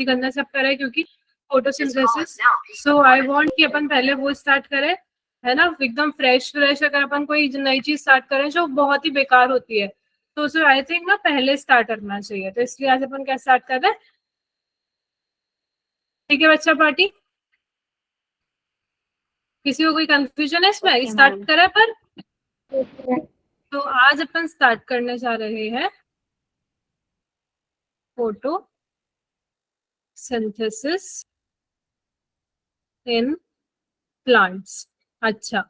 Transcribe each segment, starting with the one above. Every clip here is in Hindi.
करना सब करे क्योंकि फोटोसिंथेसिस। सो आई वांट कि अपन पहले वो स्टार्ट करें, है ना, एकदम फ्रेश फ्रेश। अगर अपन कोई नई चीज स्टार्ट करें जो बहुत ही बेकार होती है तो उसे आई थिंक ना पहले स्टार्ट करना चाहिए। तो इसलिए आज अपन क्या स्टार्ट कर रहे हैं, ठीक है बच्चा पार्टी? किसी को कोई कंफ्यूजन है इसमें? स्टार्ट करें पर तो आज अपन स्टार्ट करने जा रहे हैं फोटोसिंथेसिस इन प्लांट्स। अच्छा,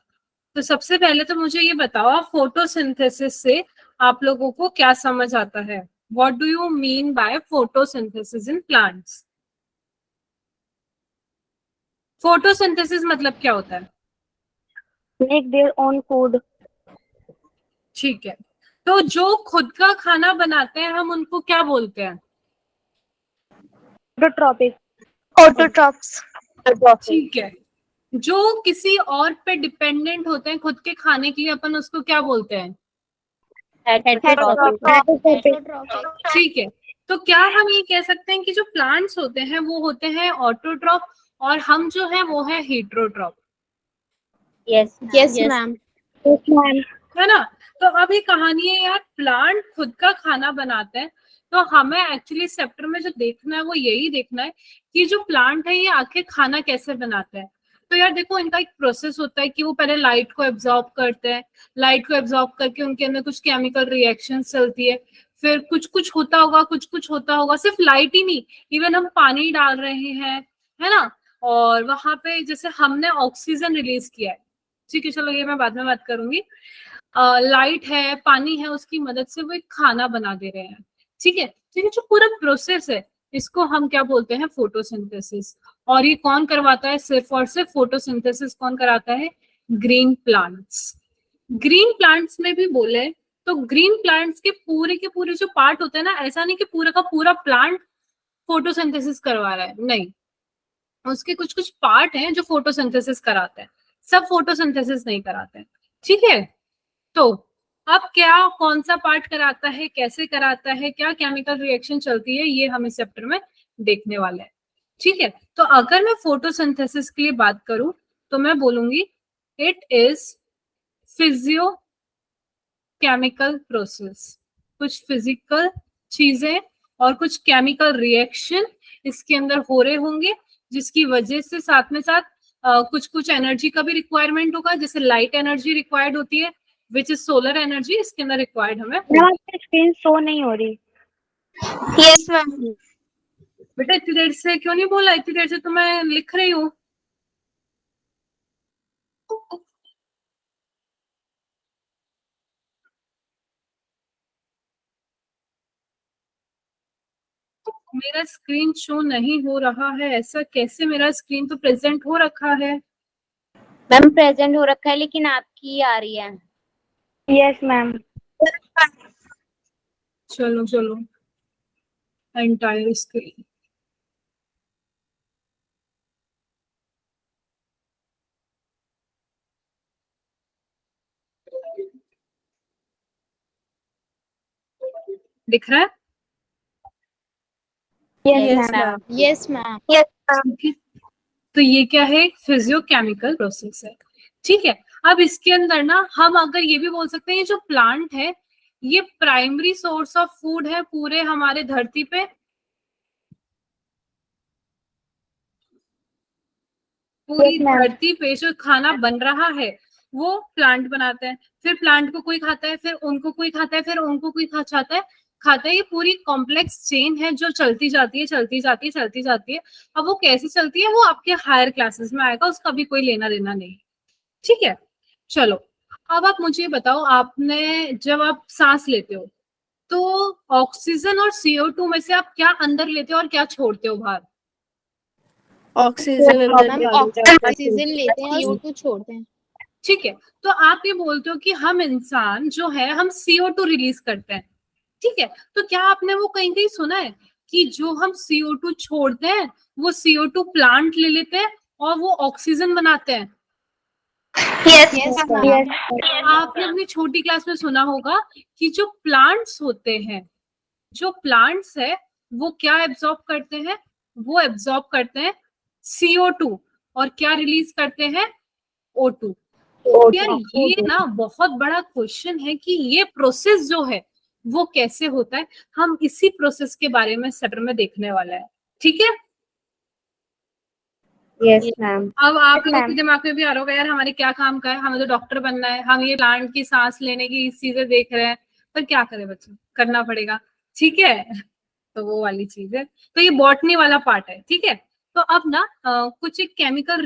तो सबसे पहले तो मुझे ये बताओ, फोटोसिंथेसिस से आप लोगों को क्या समझ आता है? What do you mean by photosynthesis in plants? Photosynthesis मतलब क्या होता है? Make their own food. ठीक है, तो जो खुद का खाना बनाते हैं हम उनको क्या बोलते हैं? ऑटोट्रॉप्स। ठीक है, जो किसी और पे डिपेंडेंट होते हैं खुद के खाने के लिए अपन उसको क्या बोलते हैं? ठीक है, तो क्या हम ये कह सकते हैं कि जो प्लांट्स होते हैं वो होते हैं ऑटोट्रॉप और हम जो है वो है हेट्रोट्रॉप? Yes ma'am. है ना? तो अब ये कहानी है यार, प्लांट खुद का खाना बनाते हैं तो हमें एक्चुअली चैप्टर में जो देखना है वो यही देखना है कि जो प्लांट है ये आखिर खाना कैसे बनाते हैं। तो यार देखो, इनका एक प्रोसेस होता है कि वो पहले लाइट को एब्जॉर्ब करते हैं, लाइट को एब्जॉर्ब करके उनके अंदर कुछ केमिकल रिएक्शन चलती है, फिर कुछ कुछ होता होगा, कुछ कुछ होता होगा। सिर्फ लाइट ही नहीं, इवन हम पानी डाल रहे हैं, है ना, और वहां पे जैसे हमने ऑक्सीजन रिलीज किया है, ठीक है चलो ये मैं बाद में बात करूंगी। लाइट है, पानी है, उसकी मदद से वो एक खाना बना दे रहे हैं, ठीक है। तो ये जो पूरा प्रोसेस है इसको हम क्या बोलते हैं? फोटोसिंथेसिस। और ये कौन करवाता है? सिर्फ और सिर्फ फोटोसिंथेसिस कौन कराता है? Green plants. ग्रीन प्लांट्स में भी बोले तो ग्रीन प्लांट्स के पूरे जो पार्ट होते हैं ना, ऐसा नहीं कि पूरा का पूरा प्लांट फोटोसिंथेसिस करवा रहा है, नहीं, उसके कुछ कुछ पार्ट हैं जो फोटोसिंथेसिस कराते हैं, सब फोटोसिंथेसिस नहीं कराते हैं, ठीक है। तो अब क्या कौन सा पार्ट कराता है, कैसे कराता है, क्या केमिकल रिएक्शन चलती है, ये हम इस चैप्टर में देखने वाले हैं, ठीक है। तो अगर मैं फोटोसिंथेसिस की बात करूं तो मैं बोलूंगी it is physio chemical process. कुछ फिजिकल चीजें और कुछ केमिकल रिएक्शन इसके अंदर हो रहे होंगे जिसकी वजह से साथ में साथ कुछ कुछ एनर्जी का भी रिक्वायरमेंट होगा, जैसे लाइट एनर्जी रिक्वायर्ड होती है विच इज सोलर एनर्जी, इसके अंदर रिक्वायर्ड हमें। स्क्रीन शो नहीं हो रही। Yes ma'am. बेटा इतनी देर से क्यों नहीं बोला? इतनी देर से तो मैं लिख रही हूँ। मेरा स्क्रीन शो नहीं हो रहा है, ऐसा कैसे? मेरा स्क्रीन तो प्रेजेंट हो रखा है। मैम प्रेजेंट हो रखा है लेकिन आपकी आ रही है। Yes ma'am. चलो चलो, एंटायर स्क्रीन। दिख रहा है? Yes ma'am. Yes ma'am. तो ये क्या है? फिजियोकेमिकल प्रोसेस है, ठीक है। अब इसके अंदर ना हम अगर ये भी बोल सकते हैं ये जो प्लांट है ये प्राइमरी सोर्स ऑफ फूड है पूरे हमारे धरती पे। पूरी धरती पे जो खाना बन रहा है वो प्लांट बनाते हैं, फिर प्लांट को कोई खाता है, फिर उनको कोई खाता है, फिर उनको कोई खाता है। ये पूरी कॉम्प्लेक्स चेन है जो चलती जाती है, चलती जाती है, चलती जाती है। अब वो कैसे चलती है वो आपके हायर क्लासेस में आएगा, उसका भी कोई लेना देना नहीं, ठीक है। चलो, अब आप मुझे बताओ, आपने जब आप सांस लेते हो तो ऑक्सीजन और CO2 में से आप क्या अंदर लेते हो और क्या छोड़ते हो बाहर? ऑक्सीजन ऑक्सीजन लेते हैं, CO2 छोड़ते हैं। ठीक है, तो आप ये बोलते हो कि हम इंसान जो है हम CO2 रिलीज करते हैं, ठीक है। तो क्या आपने वो कहीं कहीं सुना है कि जो हम CO2 छोड़ते हैं वो CO2 प्लांट ले लेते हैं और वो ऑक्सीजन बनाते हैं? Yes ma'am. आपने अपनी छोटी क्लास में सुना होगा कि जो प्लांट्स होते हैं, जो प्लांट्स है वो क्या एब्जॉर्ब करते हैं? वो एब्जॉर्ब करते हैं CO2 और क्या रिलीज करते हैं, O2। यार ये ना बहुत बड़ा क्वेश्चन है कि ये प्रोसेस जो है वो कैसे होता है, हम इसी प्रोसेस के बारे में चैप्टर में देखने वाला है, ठीक है। Yes ma'am. अब आप लोगों के दिमाग में भी आ रहा होगा यार हमारे क्या काम का है, हमें तो डॉक्टर बनना है, हम ये प्लांट की सांस लेने की चीजें देख रहे हैं, पर क्या करें बच्चों, करना पड़ेगा, ठीक है। तो वो वाली चीज है, तो ये बॉटनी वाला पार्ट है, ठीक है। तो अब ना कुछ एक केमिकल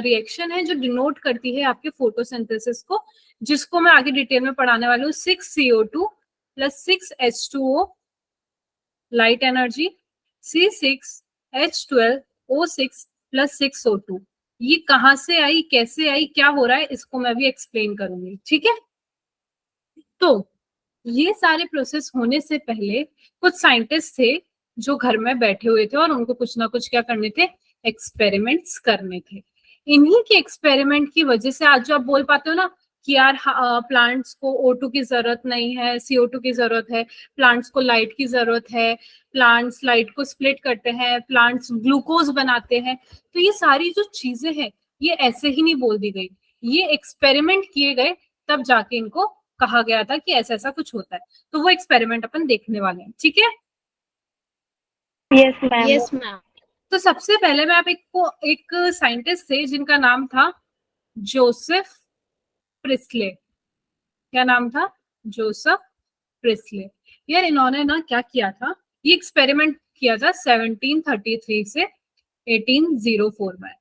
रिएक्शन है जो डिनोट करती है आपके फोटोसिंथेसिस को, जिसको मैं आगे डिटेल में पढ़ाने वाली हूँ। 6CO2 + 6H2O light energy, C6H12O6 + 6O2। ये कहाँ से आई, कैसे आई, क्या हो रहा है, इसको मैं भी एक्सप्लेन करूंगी, ठीक है। तो ये सारे प्रोसेस होने से पहले कुछ साइंटिस्ट थे जो घर में बैठे हुए थे और उनको कुछ ना कुछ क्या करने थे, एक्सपेरिमेंट्स करने थे। इन्हीं के एक्सपेरिमेंट की वजह से आज जो आप बोल पाते हो ना कि यार प्लांट्स को O2 की जरूरत नहीं है, CO2 की जरूरत है, प्लांट्स को लाइट की जरूरत है, प्लांट्स लाइट को स्प्लिट करते हैं, प्लांट्स ग्लूकोज बनाते हैं। तो ये सारी जो चीजें हैं ये ऐसे ही नहीं बोल दी गई, ये एक्सपेरिमेंट किए गए, तब जाके इनको कहा गया था कि ऐसा ऐसा कुछ होता है। तो वो एक्सपेरिमेंट अपन देखने वाले हैं, ठीक है। Yes ma'am. Yes ma'am. तो सबसे पहले मैं आप एक साइंटिस्ट थे जिनका नाम था जोसेफ प्रिस्ले। क्या नाम था, जोसेफ प्रिस्ले। यार इन्होंने ना क्या किया था, ये एक्सपेरिमेंट किया था 1733 से 1804 में।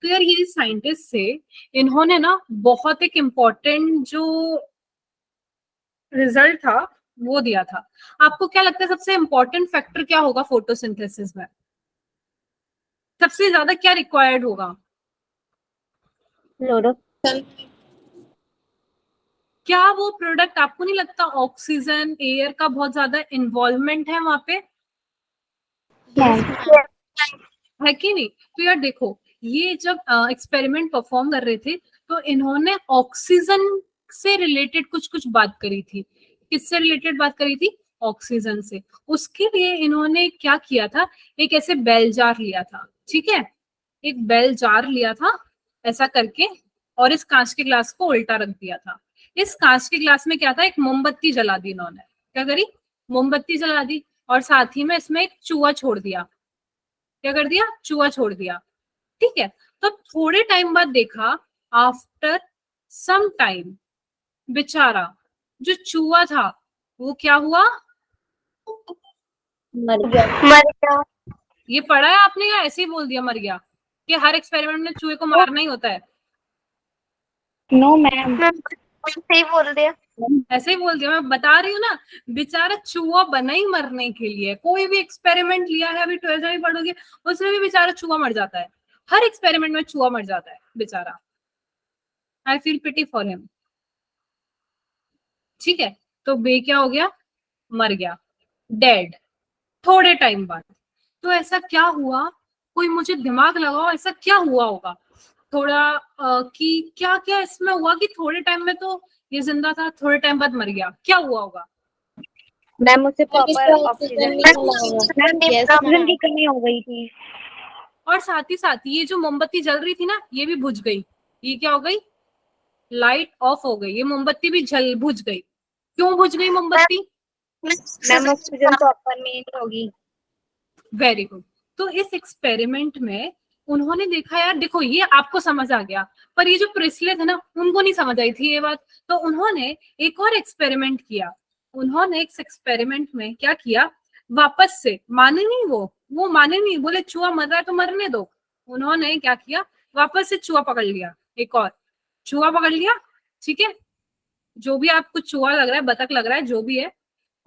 तो यार ये साइंटिस्ट से इन्होंने ना बहुत एक इम्पोर्टेंट जो रिजल्ट था वो दिया था। आपको क्या लगता है सबसे इंपॉर्टेंट फैक्टर क्या होगा फोटोसिंथेसिस में, सबसे ज्यादा क्या रिक्वायर्ड होगा, क्लोरोफिल। क्या वो प्रोडक्ट, आपको नहीं लगता ऑक्सीजन एयर का बहुत ज्यादा इन्वॉल्वमेंट है वहां पे, है कि नहीं। तो यार देखो ये जब एक्सपेरिमेंट परफॉर्म कर रहे थे तो इन्होंने ऑक्सीजन से रिलेटेड कुछ कुछ बात करी थी। किससे रिलेटेड बात करी थी, ऑक्सीजन से। उसके लिए इन्होंने क्या किया था, एक ऐसे बेल जार लिया था, ठीक है, एक बेल जार लिया था ऐसा करके, और इस कांच के ग्लास को उल्टा रख दिया था। इस कांच के ग्लास में क्या था, एक मोमबत्ती जला दी इन्होंने, क्या करी, मोमबत्ती जला दी, और साथ ही में इसमें एक चूहा छोड़ दिया। क्या कर दिया, चूहा छोड़ दिया, ठीक है। तो थोड़े टाइम बाद देखा, आफ्टर सम टाइम, बेचारा जो चूहा था वो क्या हुआ, मर गया। ये पढ़ा है आपने या ऐसे ही बोल दिया मर गया, कि हर एक्सपेरिमेंट में चूहे को मारना ही होता है। नो मैम, सही बोल दिया। ऐसे ही बोल दिया, मैं बता रही हूँ ना, बेचारा चूहा बना ही मरने के लिए। कोई भी एक्सपेरिमेंट लिया है, अभी 12th में भी पढ़ोगे, उसमें भी बेचारा चूहा मर जाता है, हर एक्सपेरिमेंट में चूहा मर जाता है बेचारा। I feel pity for him, ठीक है। तो बे क्या हो गया, मर गया, डेड, थोड़े टाइम बाद। तो ऐसा क्या हुआ, कोई मुझे दिमाग लगाओ ऐसा क्या हुआ होगा थोड़ा, कि क्या क्या इसमें हुआ कि थोड़े टाइम में तो ये जिंदा था, थोड़े टाइम बाद मर गया, क्या हुआ होगा। मैम उसे प्रॉपर ऑक्सीजन की कमी हो गई थी। और साथ ही साथ ये जो मोमबत्ती जल रही थी ना ये भी बुझ गई। ये क्या हो गई, लाइट ऑफ हो गई, ये मोमबत्ती भी बुझ गई। क्यों बुझ गई मोमबत्ती, मैम ऑक्सीजन प्रॉपर में नहीं होगी। Very good. तो इस एक्सपेरिमेंट में उन्होंने देखा, यार देखो ये आपको समझ आ गया, पर ये जो प्रिस्ले थे ना उनको नहीं समझ आई थी ये बात। तो उन्होंने एक और एक्सपेरिमेंट किया। उन्होंने इस एक्सपेरिमेंट में क्या किया, वापस से माने नहीं, वो माने नहीं, बोले चूहा मर रहा है तो मरने दो। उन्होंने क्या किया, वापस से चूहा पकड़ लिया, एक और चूहा पकड़ लिया, ठीक है, जो भी आपको चूहा लग रहा है, बतख लग रहा है, जो भी है।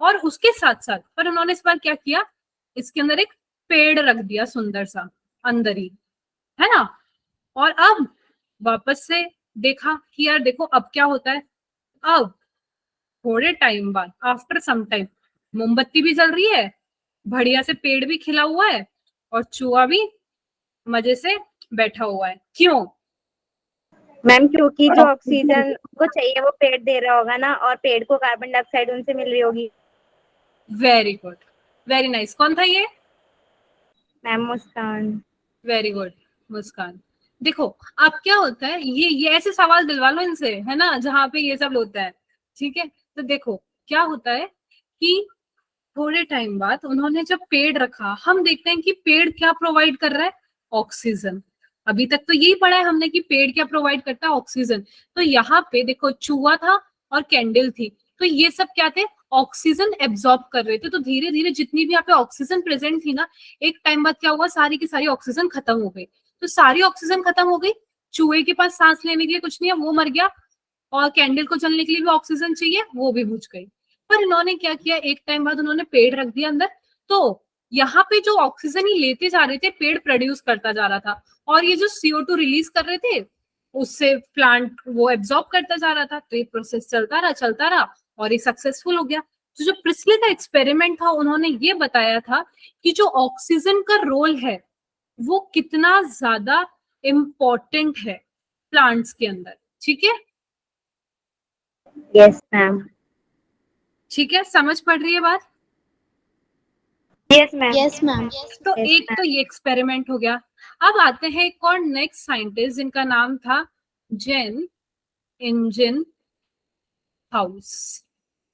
और उसके साथ साथ पर उन्होंने इस बार क्या किया, इसके अंदर एक पेड़ रख दिया सुंदर सा अंदर ही, है ना। और अब वापस से देखा कि यार देखो अब क्या होता है। अब थोड़े टाइम बाद, आफ्टर सम टाइम, मोमबत्ती भी जल रही है, बढ़िया से पेड़ भी खिला हुआ है, और चूहा भी मजे से बैठा हुआ है। क्यों मैम क्योंकि जो ऑक्सीजन को चाहिए वो पेड़ दे रहा होगा ना, और पेड़ को कार्बन डाइऑक्साइड उनसे मिल रही होगी। Very good, very nice. कौन था ये, मैम मुस्कान। वेरी गुड मुस्कान। देखो अब क्या होता है, ये ऐसे सवाल दिलवा लो इनसे, है ना, जहाँ पे ये सब होता है। ठीक है, तो देखो क्या होता है कि थोड़े टाइम बाद उन्होंने जब पेड़ रखा, हम देखते हैं कि पेड़ क्या प्रोवाइड कर रहा है, ऑक्सीजन। अभी तक तो यही पढ़ा है हमने कि पेड़ क्या प्रोवाइड करता है, ऑक्सीजन। तो यहाँ पे देखो चूहा था और कैंडल थी, तो ये सब क्या थे, ऑक्सीजन एब्जॉर्ब कर रहे थे। तो धीरे धीरे जितनी भी यहाँ पे ऑक्सीजन प्रेजेंट थी ना, एक टाइम बाद क्या हुआ, सारी की सारी ऑक्सीजन खत्म हो गई। तो सारी ऑक्सीजन खत्म हो गई, चूहे के पास सांस लेने के लिए कुछ नहीं है, वो मर गया। और कैंडल को जलने के लिए भी ऑक्सीजन चाहिए, वो भी बुझ गई। पर इन्होंने क्या किया, एक टाइम बाद उन्होंने पेड़ रख दिया अंदर। तो यहाँ पे जो ऑक्सीजन ही लेते जा रहे थे, पेड़ प्रोड्यूस करता जा रहा था, और ये जो CO2 रिलीज कर रहे थे, उससे प्लांट वो एब्जॉर्ब करता जा रहा था। तो ये प्रोसेस चलता रहा और ये सक्सेसफुल हो गया। तो जो प्रिस्ले का एक्सपेरिमेंट था, उन्होंने ये बताया था कि जो ऑक्सीजन का रोल है वो कितना ज्यादा इम्पोर्टेंट है प्लांट्स के अंदर। ठीक है, यस मैम। ठीक है, समझ पड़ रही है बात? Yes ma'am. Yes ma'am. तो Yes, एक तो ये एक्सपेरिमेंट हो गया। अब आते हैं एक और नेक्स्ट साइंटिस्ट जिनका नाम था जेन इंजन हाउस।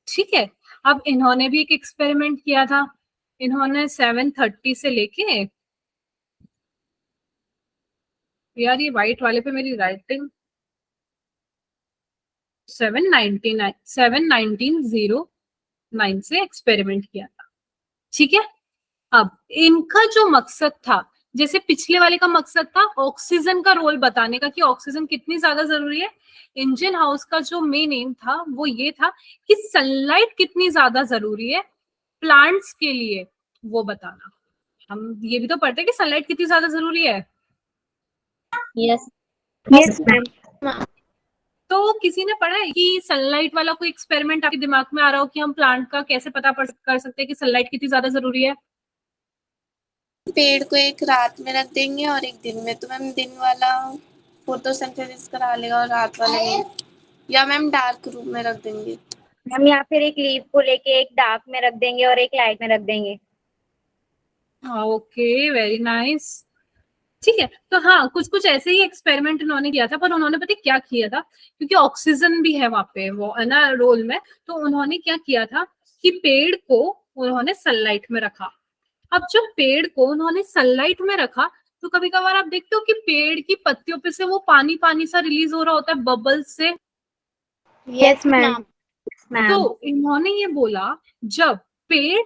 ठीक है, अब इन्होंने भी एक एक्सपेरिमेंट किया था। इन्होंने 7:30 से लेके, यार ये व्हाइट वाले पे मेरी राइटिंग 7:19 से एक्सपेरिमेंट किया था। ठीक है, अब इनका जो मकसद था, जैसे पिछले वाले का मकसद था ऑक्सीजन का रोल बताने का कि ऑक्सीजन कितनी ज्यादा जरूरी है, इंजन हाउस का जो मेन एम था वो ये था कि सनलाइट कितनी ज्यादा जरूरी है प्लांट्स के लिए, वो बताना। हम ये भी तो पढ़ते हैं कि सनलाइट कितनी ज्यादा जरूरी है। Yes yes ma'am. तो किसी ने पढ़ा है कि सनलाइट वाला कोई एक्सपेरिमेंट आपके दिमाग में आ रहा हो कि हम प्लांट का कैसे पता कर सकते हैं कि सनलाइट कितनी ज्यादा जरूरी है? पेड़ को एक रात में रख देंगे और एक दिन में, तो मैम दिन वाला फोटोसिंथेसिस करा लेगा और रात वाले में, या मैम डार्क रूम में रख देंगे। हम या फिर एक लीव को लेके एक डार्क में रख देंगे और एक लाइट में रख देंगे। Okay, very nice. ठीक है, तो हाँ कुछ कुछ ऐसे ही एक्सपेरिमेंट उन्होंने किया था, पर उन्होंने पता क्या किया था, क्योंकि ऑक्सीजन भी है वहां पे, वो है ना रोल में। तो उन्होंने क्या किया था कि पेड़ को उन्होंने सनलाइट में रखा। अब जब पेड़ को उन्होंने सनलाइट में रखा, तो कभी कभार आप देखते हो कि पेड़ की पत्तियों पे से वो पानी पानी सा रिलीज हो रहा होता है बबल्स से। Yes ma'am. तो इन्होंने ये बोला, जब पेड़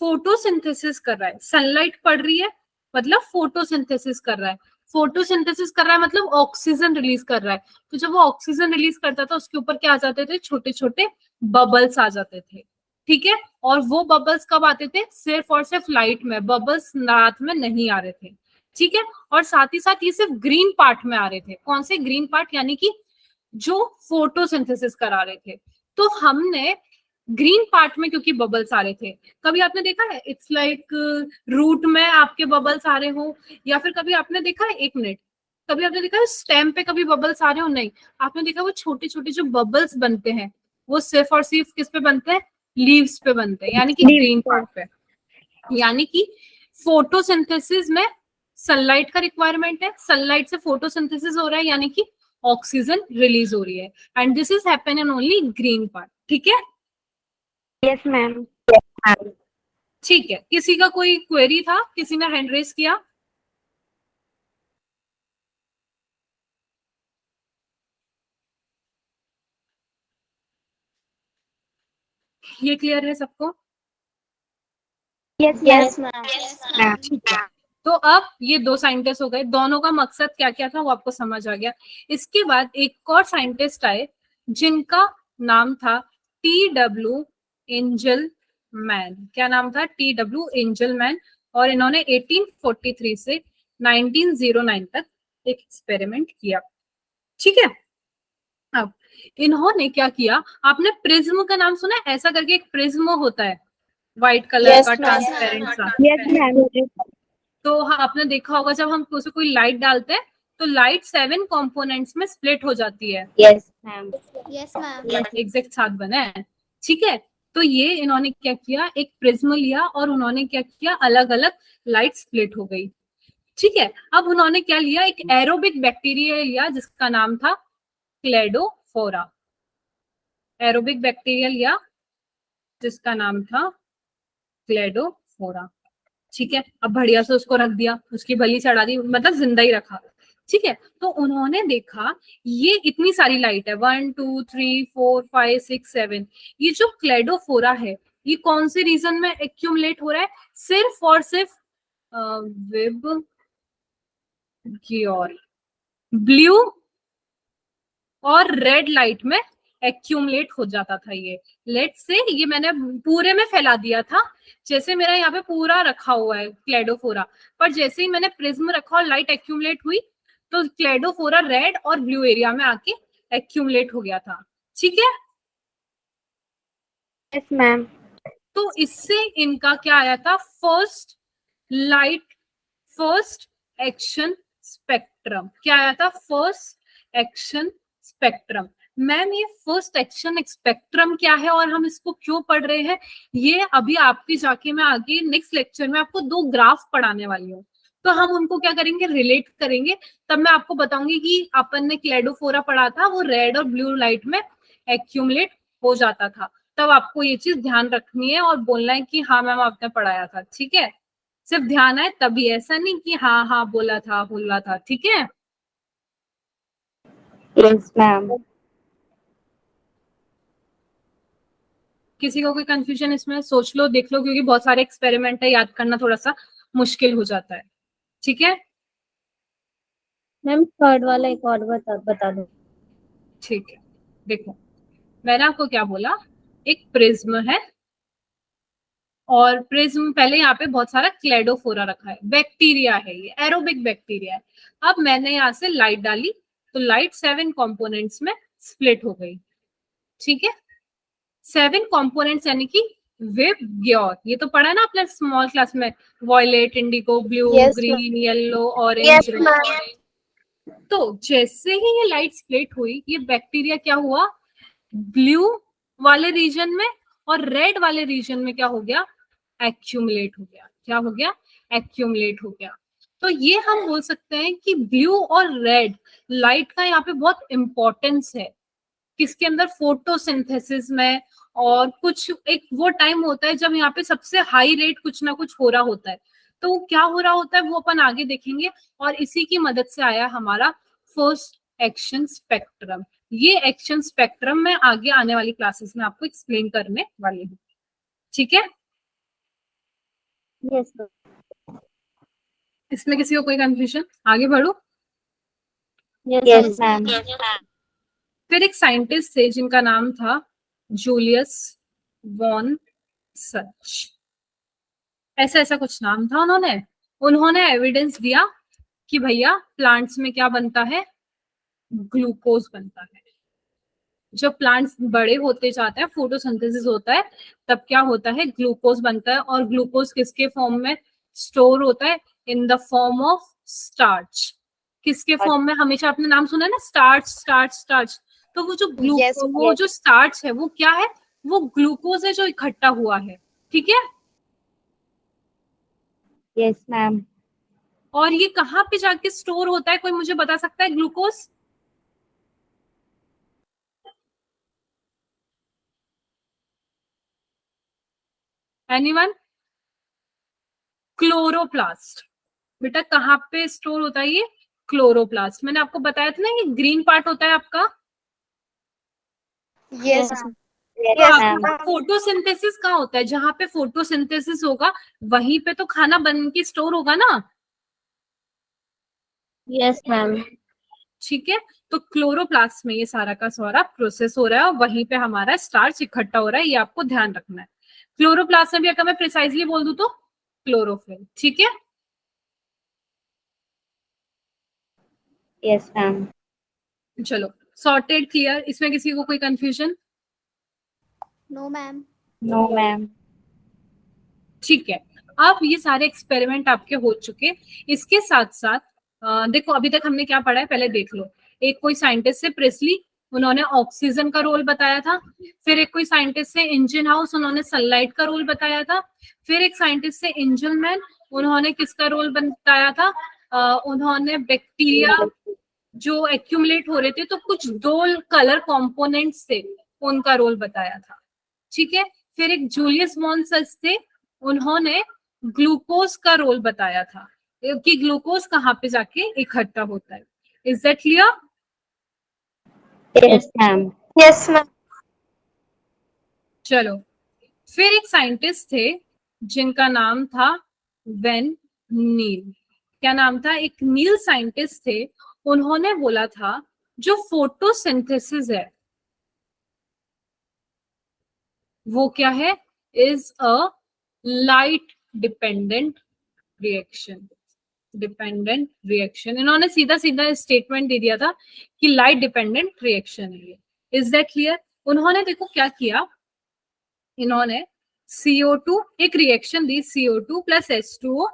फोटोसिंथेसिस कर रहा है, सनलाइट पड़ रही है मतलब फोटोसिंथेसिस कर रहा है, फोटोसिंथेसिस कर रहा है मतलब ऑक्सीजन रिलीज कर रहा है। तो जब वो ऑक्सीजन रिलीज करता था, उसके ऊपर क्या आ जाते थे, छोटे छोटे बबल्स आ जाते थे। ठीक है, और वो बबल्स कब आते थे, सिर्फ और सिर्फ लाइट में, बबल्स रात में नहीं आ रहे थे। ठीक है, और साथ ही साथ ये सिर्फ ग्रीन पार्ट में आ रहे थे। कौन से ग्रीन पार्ट, यानी कि जो फोटोसिंथेसिस करा रहे थे। तो हमने ग्रीन पार्ट में, क्योंकि बबल्स आ रहे थे, कभी आपने देखा है इट्स लाइक रूट में आपके बबल्स आ रहे हो, या फिर कभी आपने देखा है, एक मिनट, कभी आपने देखा है स्टेम पे कभी बबल्स आ रहे हो? नहीं, आपने देखा वो छोटे छोटे जो बबल्स बनते हैं, वो सिर्फ और सिर्फ किस पे बनते हैं, लीव्स पे बनते हैं, यानी कि ग्रीन पार्ट पे। यानी कि फोटोसिंथेसिस में सनलाइट का रिक्वायरमेंट है, सनलाइट से फोटोसिंथेसिस हो रहा है, यानी कि ऑक्सीजन रिलीज हो रही है, and this is happen in only green part. ठीक है, यस मैम। ठीक है, किसी का कोई क्वेरी था, किसी ने हैंड रेज किया? ये क्लियर है सबको? Yes ma'am. ठीक है, तो अब ये दो साइंटिस्ट हो गए, दोनों का मकसद क्या क्या था वो आपको समझ आ गया। इसके बाद एक और साइंटिस्ट आए जिनका नाम था TW एंजल मैन। क्या नाम था, TW एंजल मैन। और इन्होंने 1843 से 1909 तक एक एक्सपेरिमेंट किया। ठीक है, अब इन्होंने क्या किया, आपने प्रिज्म का नाम सुना है? ऐसा करके एक प्रिज्म होता है व्हाइट कलर Yes, का ma'am. ट्रांसपेरेंट सा। Yes ma'am. तो हाँ, आपने देखा होगा जब हम उसे कोई लाइट डालते हैं तो लाइट 7 कंपोनेंट्स में स्प्लिट हो जाती है। Yes ma'am. Yes ma'am. Exact 7 बना है। ठीक है, तो ये इन्होंने क्या किया, एक प्रिज्म लिया और उन्होंने क्या किया, अलग अलग लाइट स्प्लिट हो गई। ठीक है, अब उन्होंने क्या लिया, एक एरोबिक बैक्टीरिया लिया जिसका नाम था क्लेडोफोरा। एरोबिक बैक्टीरिया लिया जिसका नाम था क्लेडोफोरा। ठीक है, अब बढ़िया से उसको रख दिया, उसकी बलि चढ़ा दी, मतलब जिंदा ही रखा। ठीक है, तो उन्होंने देखा ये इतनी सारी लाइट है, 1 2 3 4 5 6 7, ये जो क्लेडोफोरा है ये कौन से रीजन में एक्यूमुलेट हो रहा है, सिर्फ और सिर्फ विब ग्योर, ब्लू और रेड लाइट में एक्यूमुलेट हो जाता था। ये लेट से ये मैंने पूरे में फैला दिया था, जैसे मेरा यहाँ पे पूरा रखा हुआ है क्लेडोफोरा, पर जैसे ही मैंने प्रिज्म रखा और लाइट एक्यूमुलेट हुई तो क्लेडोफोरा रेड और ब्लू एरिया में आके एक्यूमुलेट हो गया था। ठीक है, यस मैम। तो इससे इनका क्या आया था, फर्स्ट एक्शन स्पेक्ट्रम। क्या आया था, फर्स्ट एक्शन स्पेक्ट्रम। मैम ये फर्स्ट एक्शन स्पेक्ट्रम क्या है और हम इसको क्यों पढ़ रहे हैं, ये अभी आपकी जाके मैं आगे नेक्स्ट लेक्चर में आपको 2 ग्राफ पढ़ाने वाली हूँ, तो हम उनको क्या करेंगे, रिलेट करेंगे। तब मैं आपको बताऊंगी कि अपन ने क्लेडोफोरा पढ़ा था, वो रेड और ब्लू लाइट में एक्यूमुलेट हो जाता था। तब आपको ये चीज ध्यान रखनी है और बोलना है कि हाँ मैम आपने पढ़ाया था। ठीक है, सिर्फ ध्यान है तभी, ऐसा नहीं कि हाँ हाँ बोला था। ठीक है, यस मैम। किसी को कोई कंफ्यूजन इसमें, सोच लो, देख लो, क्योंकि बहुत सारे एक्सपेरिमेंट है, याद करना थोड़ा सा मुश्किल हो जाता है। ठीक है, मैम थर्ड वाला एक और बता दो। ठीक है, देखो मैंने आपको क्या बोला, एक प्रिज्म है और प्रिज्म पहले यहाँ पे बहुत सारा क्लेडोफोरा रखा है, बैक्टीरिया है, ये एरोबिक बैक्टीरिया है। अब मैंने यहाँ से लाइट डाली तो लाइट 7 कंपोनेंट्स में स्प्लिट हो गई। ठीक है, 7 कंपोनेंट्स यानी कि विब ग्योर, ये तो पढ़ा ना आपने स्मॉल क्लास में, violet, indigo, blue, Yes, green, yellow, orange, yes red. Ma'am. तो जैसे ही ये लाइट स्प्लिट हुई, ये बैक्टीरिया क्या हुआ, ब्लू वाले रीजन में और रेड वाले रीजन में क्या हो गया, एक्यूमुलेट हो गया। क्या हो गया, एक्यूमुलेट हो गया। तो ये हम बोल सकते हैं कि ब्लू और रेड लाइट का यहाँ पे बहुत इंपॉर्टेंस है, किसके अंदर, फोटोसिंथेसिस में। और कुछ एक वो टाइम होता है जब यहाँ पे सबसे हाई रेट कुछ ना कुछ हो रहा होता है, तो वो क्या हो रहा होता है वो अपन आगे देखेंगे। और इसी की मदद से आया हमारा फर्स्ट एक्शन स्पेक्ट्रम। ये एक्शन स्पेक्ट्रम मैं आगे आने वाली क्लासेस में आपको एक्सप्लेन करने वाली हूँ। ठीक है, यस इसमें किसी को कोई कंफ्यूजन, आगे बढ़ो। Yes ma'am. फिर एक साइंटिस्ट थे जिनका नाम था जूलियस वॉन सच, ऐसा ऐसा कुछ नाम था। उन्होंने एविडेंस दिया कि भैया प्लांट्स में क्या बनता है, ग्लूकोज बनता है। जब प्लांट्स बड़े होते जाते हैं, फोटोसिंथेसिस होता है, तब क्या होता है, ग्लूकोज बनता है। और ग्लूकोज किसके फॉर्म में स्टोर होता है, in the form of starch. किसके फॉर्म में, हमेशा आपने नाम सुना है ना, स्टार्च स्टार्च स्टार्च। तो वो जो वो जो स्टार्च है वो क्या है, वो ग्लूकोज है जो इकट्ठा हुआ है। ठीक है, यस मैम। और ये कहाँ पे जाके स्टोर होता है, कोई मुझे बता सकता है, ग्लूकोज? एनीवन? क्लोरोप्लास्ट। बेटा कहाँ पे स्टोर होता है ये, क्लोरोप्लास्ट। मैंने आपको बताया था ना, ये ग्रीन पार्ट होता है आपका। यस तो आपका फोटोसिंथेसिस कहाँ होता है, जहां पे फोटोसिंथेसिस होगा वहीं पे तो खाना बन के स्टोर होगा ना। Yes ma'am. ठीक है, तो क्लोरोप्लास्ट में ये सारा का सारा प्रोसेस हो रहा है और वहीं पे हमारा स्टार्च इकट्ठा हो रहा है, ये आपको ध्यान रखना है। क्लोरोप्लास्ट में भी अगर मैं प्रिसाइजली बोल दूं तो क्लोरोफिल। ठीक है, यस मैम। चलो सॉर्टेड, क्लियर, इसमें किसी को कोई confusion? No ma'am. No ma'am. ठीक है, अब ये सारे एक्सपेरिमेंट आपके हो चुके। इसके साथ साथ देखो अभी तक हमने क्या पढ़ा है, पहले देख लो। एक कोई साइंटिस्ट है प्रेस्ली, उन्होंने ऑक्सीजन का रोल बताया था। फिर एक कोई साइंटिस्ट है इंजन हाउस, उन्होंने सनलाइट का रोल बताया था। फिर एक साइंटिस्ट है इंजन मैन, उन्होंने किसका रोल बताया था? उन्होंने बैक्टीरिया जो एक्यूमुलेट हो रहे थे तो कुछ दो कलर कंपोनेंट्स थे उनका रोल बताया था। ठीक है, फिर एक जूलियस मॉन्सस थे, उन्होंने ग्लूकोज का रोल बताया था कि ग्लूकोज कहाँ पे जाके इकट्ठा होता है। Is that clear? Yes ma'am. Yes ma'am. चलो, फिर एक साइंटिस्ट थे जिनका नाम था वेन नील। क्या नाम था? एक नील साइंटिस्ट थे, उन्होंने बोला था जो फोटोसिंथेसिस है वो क्या है? Is a light dependent reaction. Dependent reaction, इन्होंने सीधा सीधा स्टेटमेंट दे दिया था कि लाइट डिपेंडेंट रिएक्शन है ये। Is that clear? उन्होंने देखो क्या किया, इन्होंने CO2 एक रिएक्शन दी, CO2 प्लस H2O,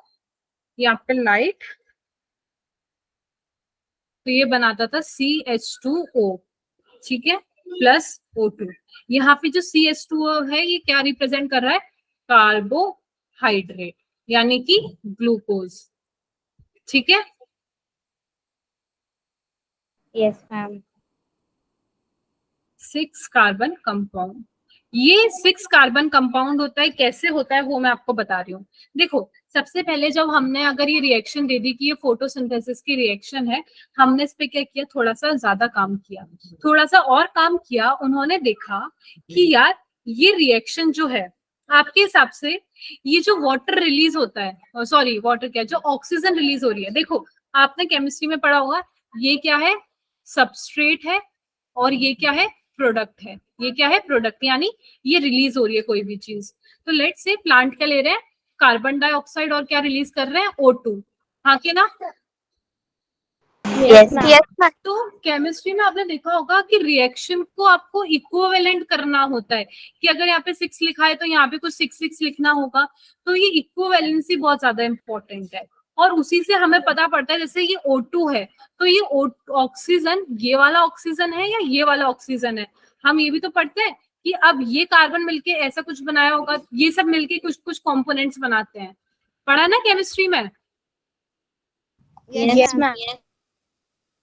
यहाँ पे लाइट, तो ये बनाता था CH2O, ठीक है, प्लस O2। यहाँ पे जो CH2O है ये क्या रिप्रेजेंट कर रहा है? कार्बोहाइड्रेट, यानी कि ग्लूकोज। ठीक है, यस मैम। 6 carbon compound. ये 6 कार्बन कंपाउंड होता है, कैसे होता है वो मैं आपको बता रही हूँ। देखो, सबसे पहले जब हमने अगर ये रिएक्शन दे दी कि ये फोटोसिंथेसिस की रिएक्शन है, हमने इस पे क्या किया? थोड़ा सा ज्यादा काम किया, थोड़ा सा और काम किया। उन्होंने देखा कि यार ये रिएक्शन जो है, आपके हिसाब से ये जो वाटर रिलीज होता है, सॉरी वाटर क्या, जो ऑक्सीजन रिलीज हो रही है, देखो आपने केमिस्ट्री में पढ़ा होगा, ये क्या है? सबस्ट्रेट है, और ये क्या है? प्रोडक्ट है। ये क्या है? प्रोडक्ट, यानी ये रिलीज हो रही है कोई भी चीज। तो लेट्स से प्लांट क्या ले रहे हैं? कार्बन डाइऑक्साइड, और क्या रिलीज कर रहे हैं? O2। हाँ के ना? Yes ma'am. तो केमिस्ट्री में आपने देखा होगा कि रिएक्शन को आपको इक्विवेलेंट करना होता है, कि अगर यहाँ पे 6 लिखा है तो यहाँ पे कुछ 6 लिखना होगा। तो ये इक्विवेलेंसी बहुत ज्यादा इंपॉर्टेंट है, और उसी से हमें पता पड़ता है, जैसे ये O2 है तो ये ऑक्सीजन ये वाला ऑक्सीजन है या ये वाला ऑक्सीजन है। हम ये भी तो पढ़ते हैं कि अब ये कार्बन मिलके ऐसा कुछ बनाया होगा, ये सब मिलके कुछ कुछ कंपोनेंट्स बनाते हैं। पढ़ा ना केमिस्ट्री में? Yes ma'am.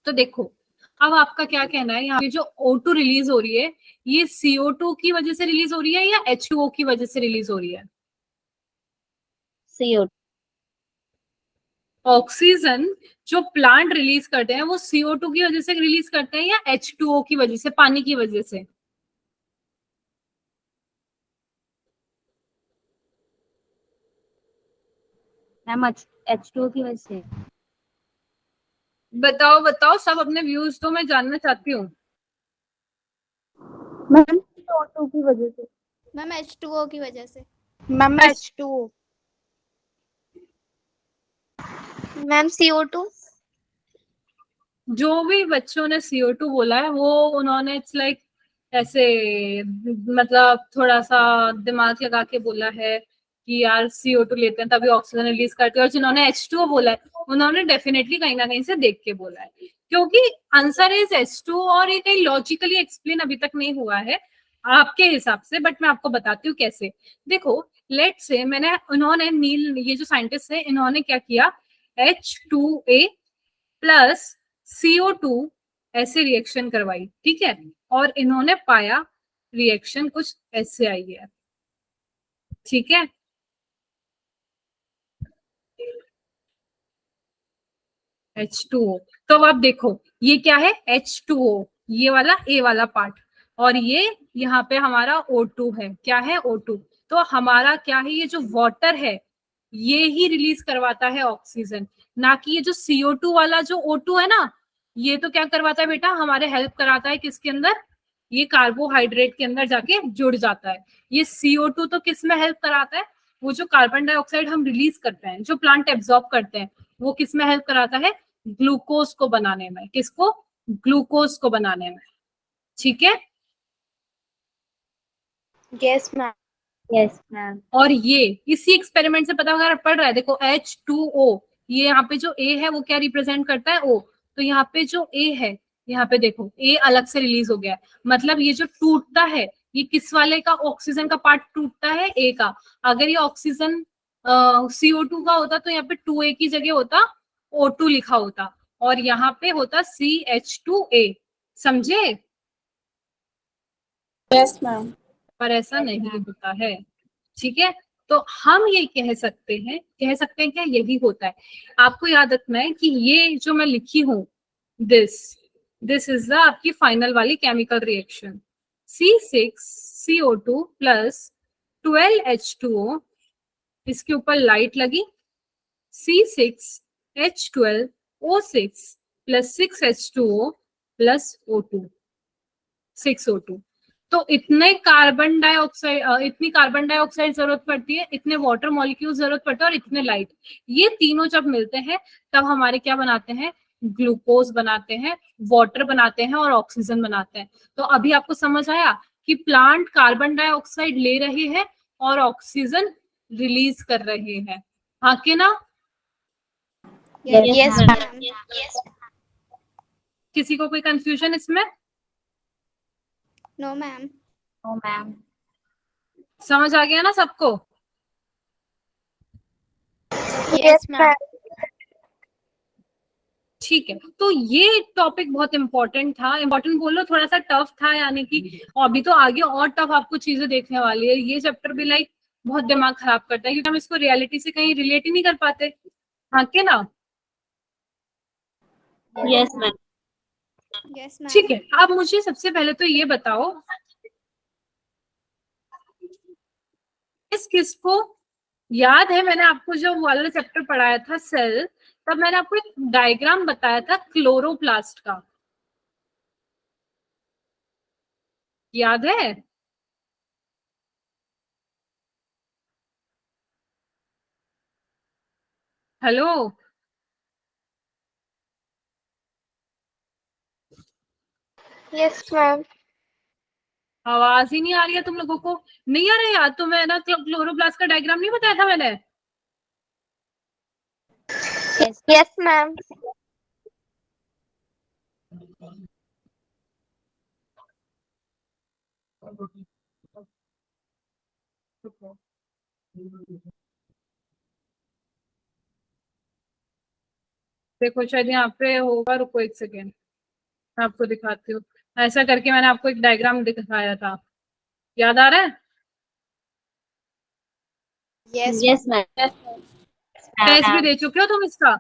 तो देखो, अब आपका क्या कहना है, यहाँ पे जो O2 रिलीज हो रही है, ये CO2 की वजह से रिलीज हो रही है या H2O की वजह से रिलीज हो रही है? CO2। ऑक्सीजन जो प्लांट रिलीज करते हैं वो CO2 की वजह से रिलीज करते हैं या H2O की वजह से, पानी की वजह से? मैम H2O की वजह से। बताओ बताओ, सब अपने व्यूज तो मैं जानना चाहती हूँ। मैम CO2 की वजह से। मैम H2O की वजह से। Ma'am H2O। Ma'am CO2। जो भी बच्चों ने CO2 बोला है वो उन्होंने इट्स लाइक ऐसे, मतलब थोड़ा सा दिमाग लगा के बोला है कि यार CO2 लेते हैं तभी ऑक्सीजन रिलीज करते हैं, और जिन्होंने H2O बोला है उन्होंने डेफिनेटली कहीं ना कहीं से देख के बोला है, क्योंकि आंसर इज H2O, और ये कहीं लॉजिकली एक्सप्लेन अभी तक नहीं हुआ है आपके हिसाब से, बट मैं आपको बताती हूँ कैसे। देखो, लेट से उन्होंने नील, ये जो साइंटिस्ट है, इन्होंने क्या किया? H2A प्लस CO2 ऐसे रिएक्शन करवाई, ठीक है, और इन्होंने पाया रिएक्शन कुछ ऐसे आई है, ठीक है। H2O, तो अब आप देखो ये क्या है? H2O, ये वाला A वाला पार्ट, और ये यहाँ पे हमारा O2 है। क्या है? O2। तो हमारा क्या है? ये जो वाटर है ये ही रिलीज करवाता है ऑक्सीजन, ना कि ये जो CO2 वाला जो O2 है ना, ये तो क्या करवाता है बेटा? हमारे हेल्प कराता है किसके अंदर? ये कार्बोहाइड्रेट के अंदर जाके जुड़ जाता है। ये CO2 तो किस में हेल्प कराता है? वो जो कार्बन डाइऑक्साइड हम रिलीज करते हैं, जो प्लांट एब्जॉर्ब करते हैं, वो किस में हेल्प कराता है? ग्लूकोज को बनाने में। किसको? ग्लूकोज को बनाने में, ठीक है। Yes ma'am. Yes ma'am. और ये इसी एक्सपेरिमेंट से पता अगर पड़ रहा है, देखो H2O, ये यहाँ पे जो A है वो क्या रिप्रेजेंट करता है? O। तो यहाँ पे जो A है यहाँ पे देखो ए अलग से रिलीज हो गया है, मतलब ये जो टूटता है ये किस वाले का, ऑक्सीजन का पार्ट टूटता है ए का। अगर ये ऑक्सीजन CO2 का होता तो यहाँ पे 2A की जगह होता O2 लिखा होता, और यहाँ पे होता CH2A, समझे? Yes ma'am. पर ऐसा नहीं होता है, ठीक है। तो हम ये कह सकते हैं क्या यही होता है। आपको याद रखना है कि ये जो मैं लिखी हूं, दिस इज द आपकी फाइनल वाली chemical reaction. C6CO2 plus 12H2O, इसके ऊपर लाइट लगी, C6H12O6 plus 6H2O plus O2, 6O2। तो इतने कार्बन डाइऑक्साइड, इतनी कार्बन डाइऑक्साइड जरूरत पड़ती है, इतने वाटर मॉलिक्यूल जरूरत पड़ते हैं, और इतने लाइट, ये तीनों जब मिलते हैं तब हमारे क्या बनाते हैं, ग्लूकोज बनाते हैं, वाटर बनाते हैं और ऑक्सीजन बनाते हैं। तो अभी आपको समझ आया कि प्लांट कार्बन डाइऑक्साइड ले रहे हैं और ऑक्सीजन रिलीज कर रहे हैं, हाँ के ना? Yes ma'am. किसी को कोई कंफ्यूजन इसमें? No ma'am. No ma'am. समझ आ गया ना सबको? Yes ma'am. ठीक है, तो ये टॉपिक बहुत इंपॉर्टेंट था, इंपॉर्टेंट बोलो थोड़ा सा टफ था, यानी कि अभी तो आगे और टफ आपको चीजें देखने वाली है। ये चैप्टर भी लाइक बहुत दिमाग खराब करता है, क्योंकि हम इसको रियलिटी से कहीं रिलेट ही नहीं कर पाते, हाँ के ना? Yes ma'am. Yes ma'am. ठीक है, अब मुझे सबसे पहले तो ये बताओ, किसको याद है मैंने आपको जो वाला चैप्टर पढ़ाया था सेल, तब मैंने आपको एक डायग्राम बताया था क्लोरोप्लास्ट का, याद है? Hello, yes ma'am. आवाज ही नहीं आ रही है तुम लोगों को? नहीं आ रहा है याद? तो मैं ना क्लोरोप्लास्ट का डायग्राम नहीं बताया था मैंने? Yes ma'am. देखो शायद यहाँ पे होगा, रुको एक सेकेंड, मैं आपको दिखाती हूँ। ऐसा करके मैंने आपको एक डायग्राम दिखाया था, याद आ रहा है? Yes ma'am. टेस्ट भी दे चुके हो तुम इसका?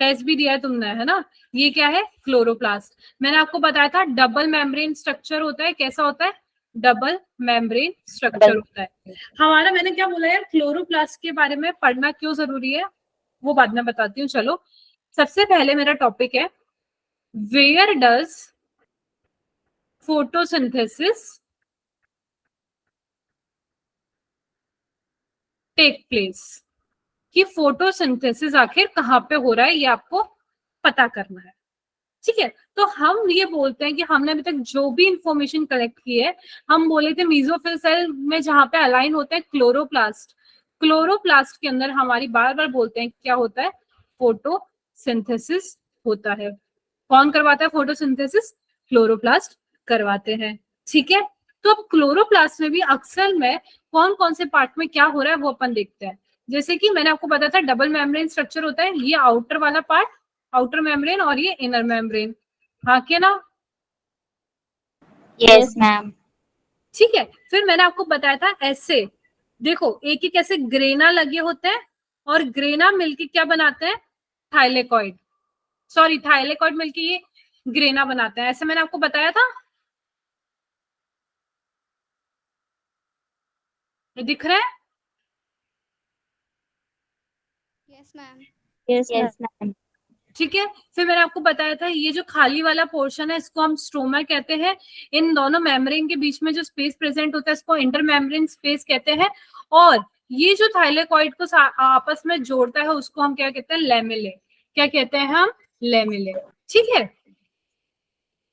टेस्ट भी दिया है तुमने, है ना? ये क्या है? क्लोरोप्लास्ट। मैंने आपको बताया था डबल मेम्ब्रेन स्ट्रक्चर होता है। कैसा होता है? डबल मेम्ब्रेन स्ट्रक्चर होता है हमारा। मैंने क्या बोला यार, क्लोरोप्लास्ट के बारे में पढ़ना क्यों जरूरी है वो बाद में बताती हूँ। चलो, सबसे पहले मेरा टॉपिक है, where does photosynthesis take place, कि फोटोसिंथेसिस आखिर कहाँ पे हो रहा है, ये आपको पता करना है, ठीक है? तो हम ये बोलते हैं कि हमने अभी तक जो भी इंफॉर्मेशन कलेक्ट की है, हम बोले थे मीजोफिल सेल में जहां पे अलाइन होते हैं क्लोरोप्लास्ट, क्लोरोप्लास्ट के अंदर हमारी बार बार बोलते हैं क्या होता है? फोटोसिंथेसिस होता है। कौन करवाता है फोटोसिंथेसिस? क्लोरोप्लास्ट करवाते हैं, ठीक है? तो अब क्लोरोप्लास्ट में भी अक्सर में कौन कौन से पार्ट में क्या हो रहा है वो अपन देखते हैं। जैसे कि मैंने आपको बताया था डबल मेम्ब्रेन स्ट्रक्चर होता है, ये आउटर वाला पार्ट, आउटर मेम्ब्रेन, और ये इनर मेम्ब्रेन, हाँ के ना? Yes ma'am. ठीक है, फिर मैंने आपको बताया था ऐसे, देखो एक एक ऐसे ग्रेना लगे होते हैं, और ग्रेना मिलके क्या बनाते हैं? थाइलेकॉइड, सॉरी थाइलेकॉइड मिलके ये ग्रेना बनाते हैं, ऐसे मैंने आपको बताया था। ये दिख रहा है? Yes ma'am. Yes yes ma'am. ठीक है, फिर मैंने आपको बताया था ये जो खाली वाला पोर्शन है इसको हम स्ट्रोमा कहते हैं। इन दोनों मेम्ब्रेन के बीच में जो स्पेस प्रेजेंट होता है इसको इंटरमेम्ब्रेन स्पेस कहते हैं। और ये जो थाइलेकॉइड को आपस में जोड़ता है उसको हम क्या कहते हैं? लेमेले। क्या कहते हैं हम? लेमेले, ठीक है?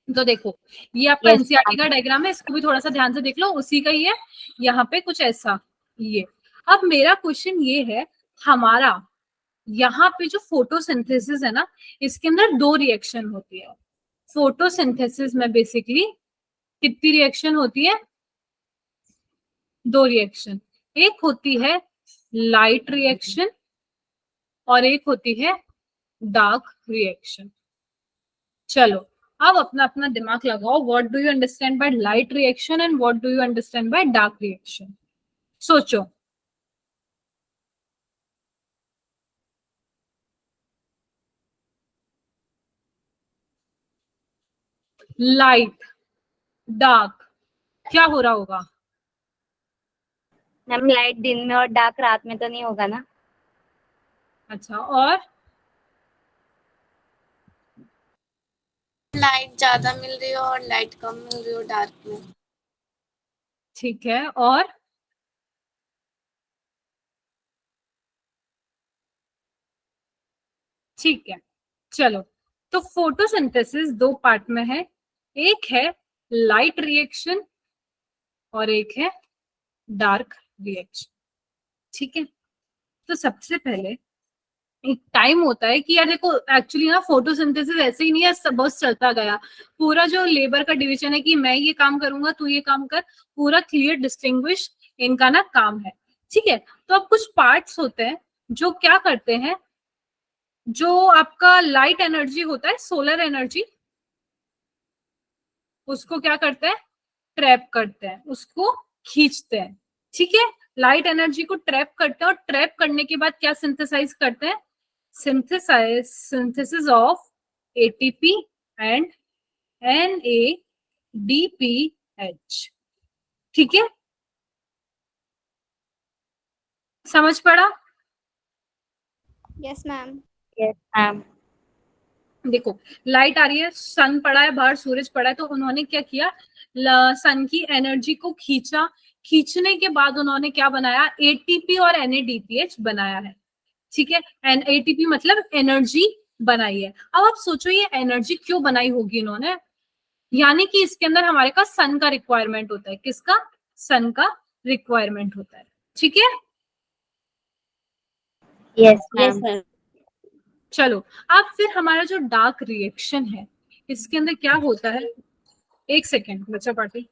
तो देखो ये आपका एनसीईआरटी का डायग्राम है, इसको भी थोड़ा सा ध्यान से देख लो, उसी का ही है। यहाँ पे कुछ ऐसा ये। अब मेरा क्वेश्चन ये है, हमारा यहाँ पे जो फोटोसिंथेसिस है ना, इसके अंदर 2 रिएक्शन होती है। फोटोसिंथेसिस में बेसिकली कितनी रिएक्शन होती है? 2 रिएक्शन। एक होती है लाइट रिएक्शन और एक होती है डार्क रिएक्शन। चलो अब अपना अपना दिमाग लगाओ, what do you understand by light reaction and what do you understand by dark reaction? सोचो। लाइट, डार्क, क्या हो रहा होगा? मैम लाइट दिन में और डार्क रात में तो नहीं होगा ना? अच्छा, और लाइट ज्यादा मिल रही हो और लाइट कम मिल रही हो डार्क में। ठीक है, और ठीक है, चलो। तो फोटोसिंथेसिस 2 पार्ट में है, एक है लाइट रिएक्शन और एक है डार्क रिएक्शन। ठीक है, तो सबसे पहले एक टाइम होता है कि यार देखो, एक्चुअली ना फोटोसिंथेसिस ऐसे ही नहीं है सब बस चलता गया। पूरा जो लेबर का डिवीजन है कि मैं ये काम करूंगा तू ये काम कर, पूरा क्लियर डिस्टिंग्विश इनका ना काम है। ठीक है, तो अब कुछ पार्ट्स होते हैं जो क्या करते हैं, जो आपका लाइट एनर्जी होता है, सोलर एनर्जी, उसको क्या करते हैं? ट्रैप करते हैं, उसको खींचते हैं। ठीक है, लाइट एनर्जी को ट्रैप करते हैं और ट्रैप करने के बाद क्या सिंथेसाइज करते हैं? Synthesis of ATP and NADPH। ठीक है, समझ पड़ा? Yes ma'am. Yes ma'am. देखो, लाइट आ रही है, सन पड़ा है बाहर, सूरज पड़ा है, तो उन्होंने क्या किया? सन की एनर्जी को खींचा, खींचने के बाद उन्होंने क्या बनाया? एटीपी और NADPH बनाया है। ठीक है, एटीपी मतलब एनर्जी बनाई है। अब आप सोचो ये एनर्जी क्यों बनाई होगी इन्होंने? यानी कि इसके अंदर हमारे पास सन का रिक्वायरमेंट होता है। किसका? सन का रिक्वायरमेंट होता है। ठीक है, यस यस मैम। मैम। चलो। अब फिर हमारा जो डार्क रिएक्शन है, इसके अंदर क्या होता है? एक सेकेंड बच्चा पार्टी।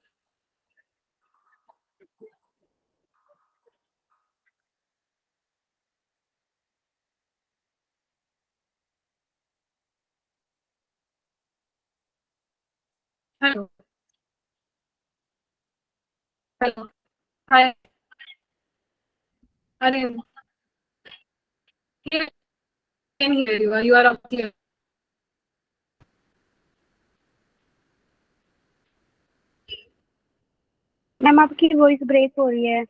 Hello, hello, hi. अरे, can hear you, you are clear? Ma'am आपकी वॉइस ब्रेक हो रही है।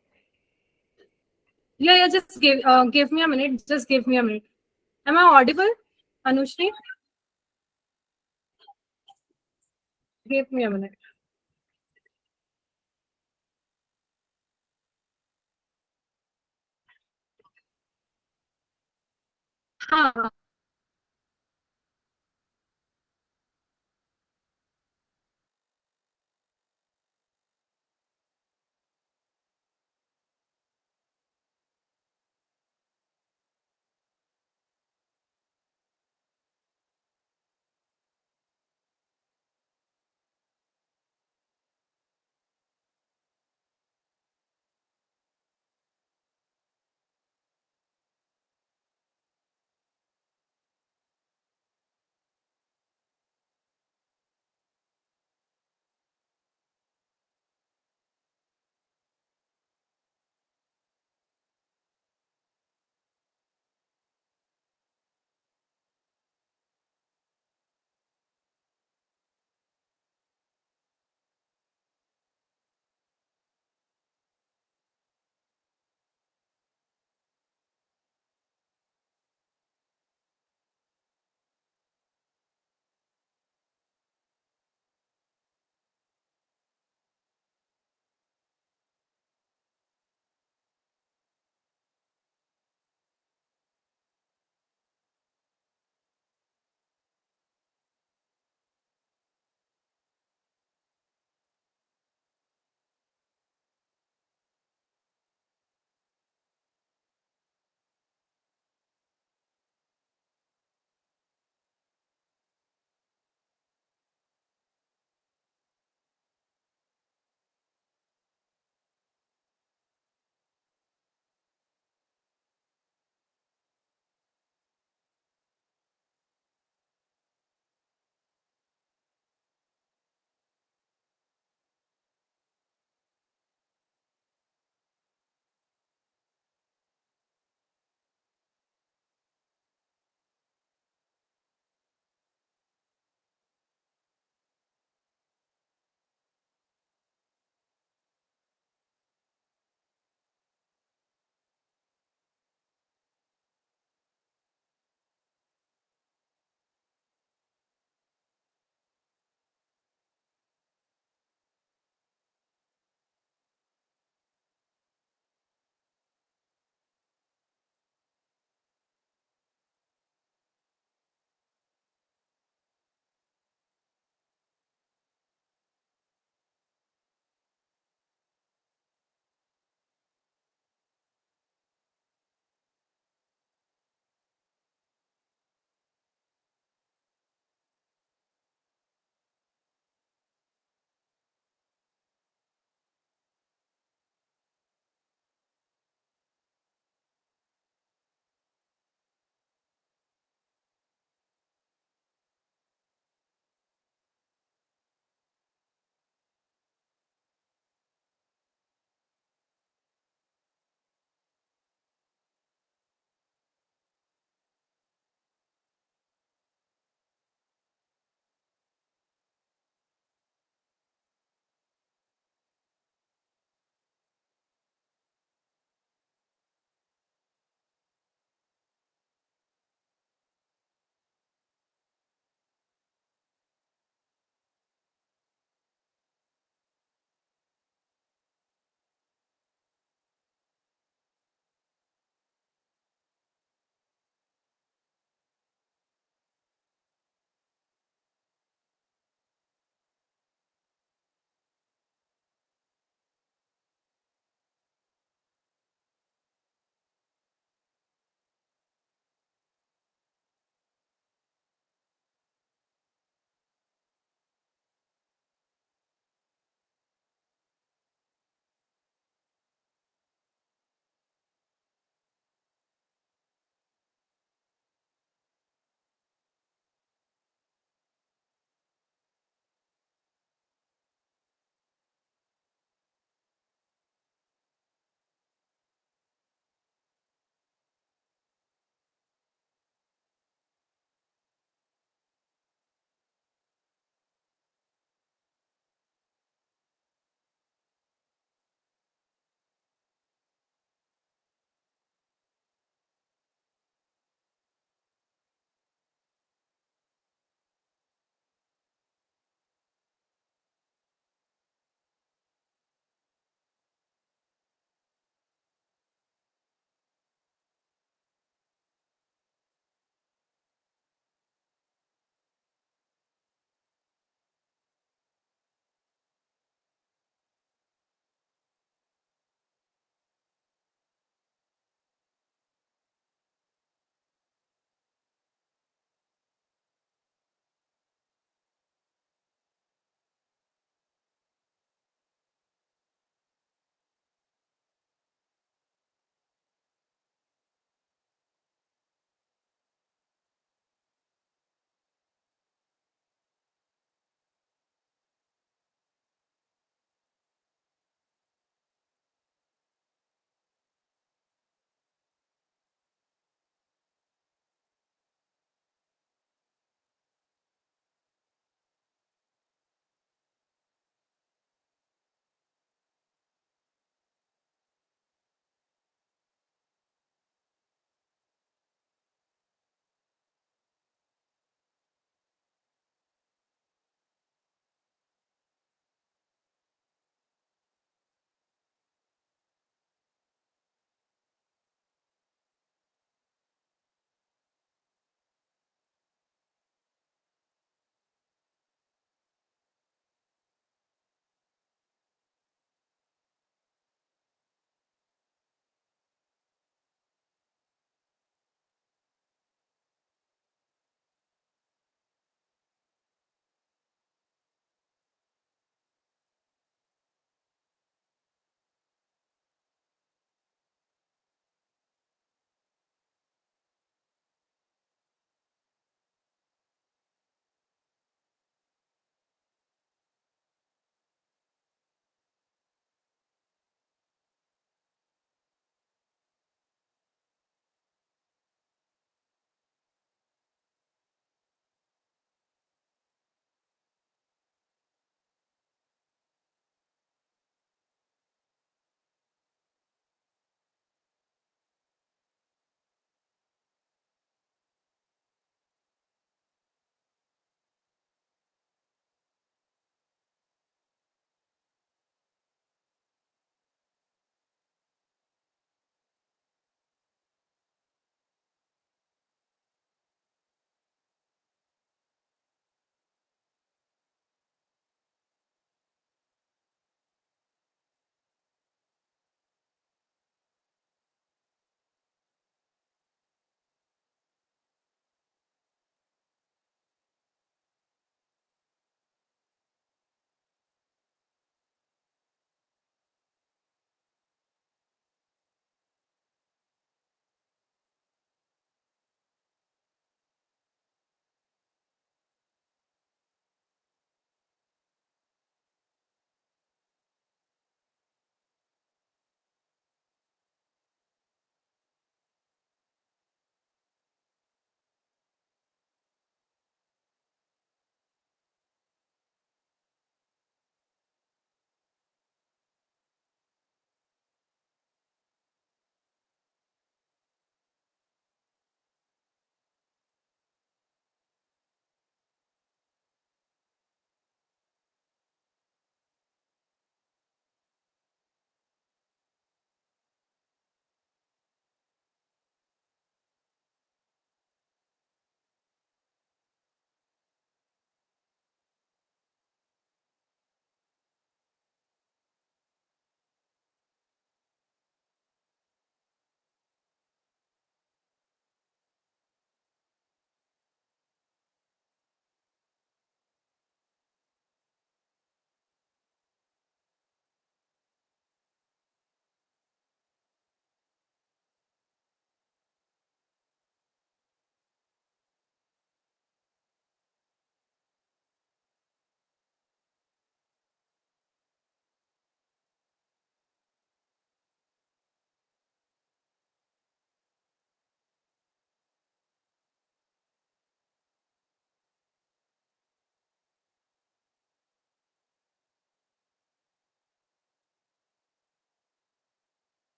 Yeah just give me a minute, just give me a minute. Am I audible, Anushree? Give me a minute. हाँ,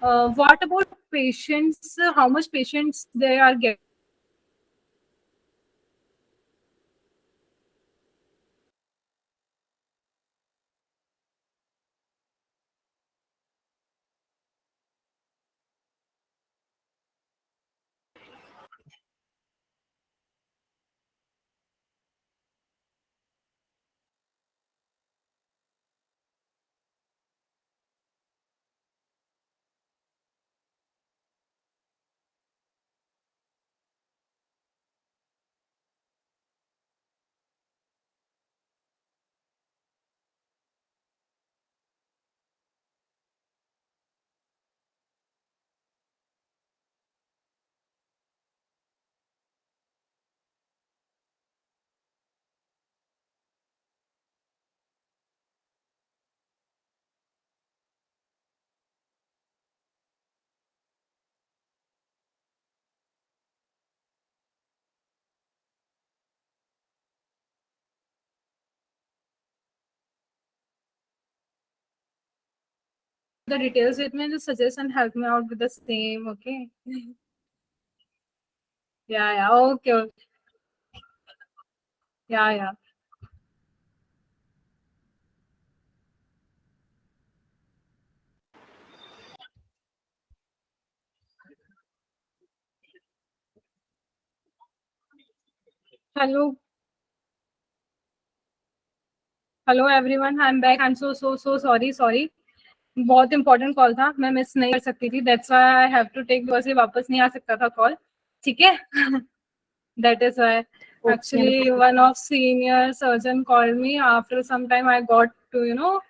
what about patients? How much patients they are getting? The details with me, just suggest and help me out with the same. Okay. Yeah. Okay. Yeah. Hello everyone, I'm back. I'm so sorry. बहुत इंपॉर्टेंट कॉल था, मैं मिस नहीं कर सकती थी. That's why I have to take, because ये वापस नहीं आ सकता था कॉल. ठीक है. That is why actually one of senior surgeon called me. After some time I got to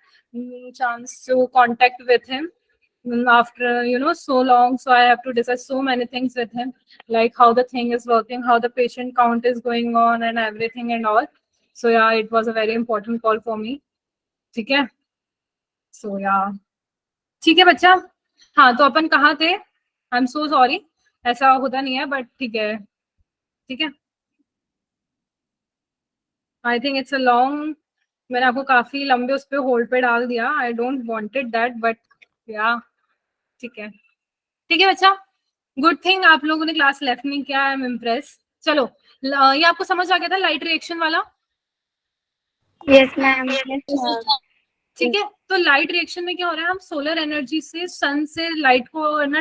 chance to contact with him after so long, so I have to discuss so many things with him, like how the thing is working, how the patient count is going on and everything and all. So yeah, it was a very important call for me. ठीक है. So yeah, ठीक है बच्चा. हाँ, तो अपन कहाँ थे? आई एम सो सॉरी, ऐसा होता नहीं है, बट ठीक है. I think it's a long, मैंने आपको काफी लंबे उस पे होल्ड पे डाल दिया. I don't wanted that, but या ठीक है बच्चा. गुड थिंग आप लोगों ने क्लास लेफ्ट नहीं किया. I am impress. चलो, ये आपको समझ आ गया था लाइट रिएक्शन वाला? Yes ma'am. ठीक है. तो लाइट रिएक्शन में क्या हो रहा है, हम सोलर एनर्जी से, सन से लाइट को ना